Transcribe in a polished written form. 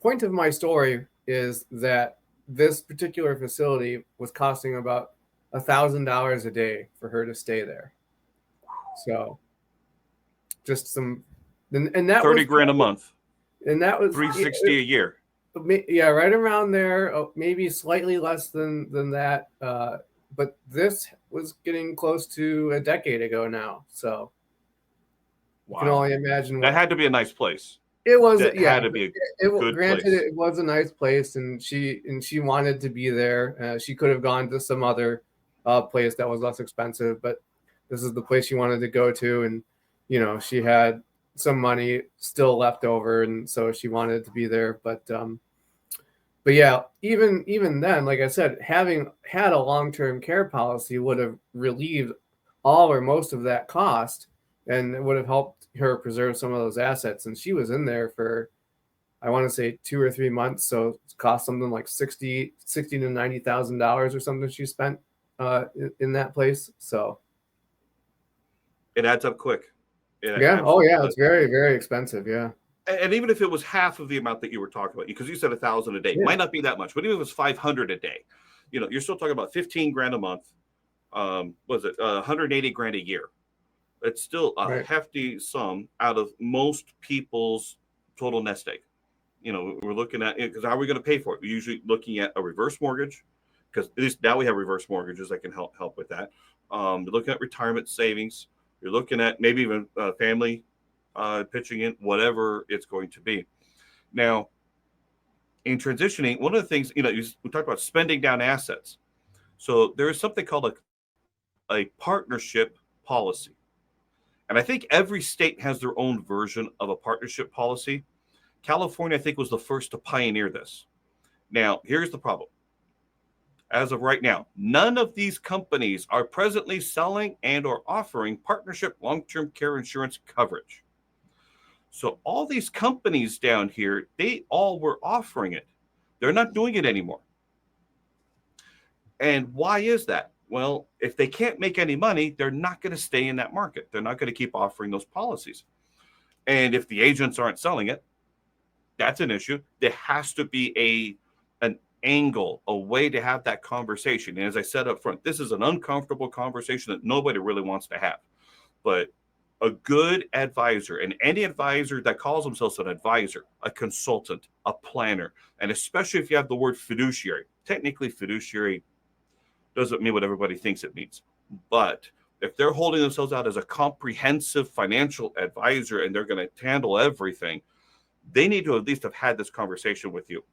point of my story is that this particular facility was costing about $1,000 a day for her to stay there. So just some, and that 30 was grand a month, and that was 360 a year. Yeah, right around there, maybe slightly less than that. But this was getting close to a decade ago now, so you can only imagine That what had to be a nice place. it was. That Yeah, had to be a good granted, place. it was a nice place, and she wanted to be there. She could have gone to some other place that was less expensive, but this is the place she wanted to go to, and she had some money still left over, and so she wanted to be there. But yeah, even then, like I said, having had a long-term care policy would have relieved all or most of that cost, and it would have helped her preserve some of those assets. And she was in there for, I want to say, 2 or 3 months, so it cost something like sixty to $90,000 or something she spent in that place. So it adds up quick. Yeah. Oh yeah, it's very, very expensive. Yeah. And even if it was half of the amount that you were talking about, because you said 1,000 a day, might not be that much, but even if it was 500 a day, you're still talking about 15 grand a month. Was it 180 grand a year? It's still a hefty sum out of most people's total nest egg. We're looking at it because how are we going to pay for it? We're usually looking at a reverse mortgage, because at least now we have reverse mortgages that can help with that. You're looking at retirement savings. You're looking at maybe even family pitching in, whatever it's going to be. Now, in transitioning, one of the things, we talked about spending down assets. So there is something called a partnership policy. And I think every state has their own version of a partnership policy. California, I think, was the first to pioneer this. Now, here's the problem. As of right now, none of these companies are presently selling and or offering partnership long-term care insurance coverage. So all these companies down here, they all were offering it. They're not doing it anymore. And why is that? Well, if they can't make any money, they're not going to stay in that market. They're not going to keep offering those policies. And if the agents aren't selling it, that's an issue. There has to be an angle, a way to have that conversation. And as I said up front, this is an uncomfortable conversation that nobody really wants to have. But a good advisor, and any advisor that calls themselves an advisor, a consultant, a planner, and especially if you have the word fiduciary, technically fiduciary doesn't mean what everybody thinks it means. But if they're holding themselves out as a comprehensive financial advisor and they're going to handle everything, they need to at least have had this conversation with you.